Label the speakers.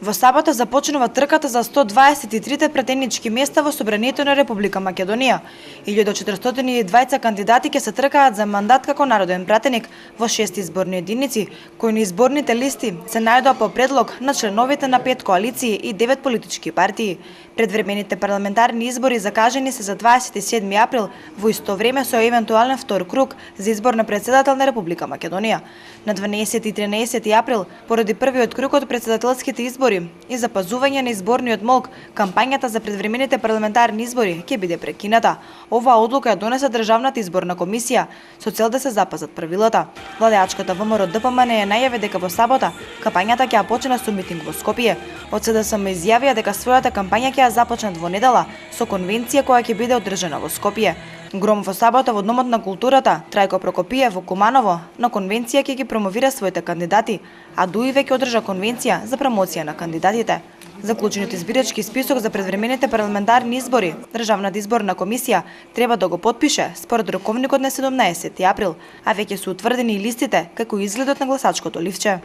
Speaker 1: Во сабота започнува трката за 123 претенднички места во Собранието на Република Македонија. 1420 кандидати ќе се тркаат за мандат како народен пратеник во 6 изборни единици, кои на изборните листи се најдоа по предлог на членовите на 5 коалиции и 9 политички партии. Предвремените парламентарни избори закажани се за 27 април, во исто време со евентуален втор круг за избор на председател на Република Македонија. На 12 и 13 април, поради првиот круг од председателските избори и запазување на изборниот молк, кампањата за предвремените парламентарни избори ќе биде прекината. Оваа одлука ја донесе Државната изборна комисија со цел да се запазат правилата. Владеачката ВМРО ДПМН најави дека во сабота кампањата ќе ја почне со митинг во Скопје. Од СДСМ изјавија дека својата кампања ќе ја започнат во недела со конвенција која ќе биде одржана во Скопје. Гром во сабота во Домот на културата, Трајко Прокопиев во Куманово, на конвенција ќе ги промовира своите кандидати, а Дуиве ќе одржа конвенција за промоција на кандидатите. Заклучениот избирачки список за предвремените парламентарни избори, Државната изборна комисија треба да го потпише според роковникот на 17 април, а веќе се утврдени и листите како изгледот на гласачкото ливче.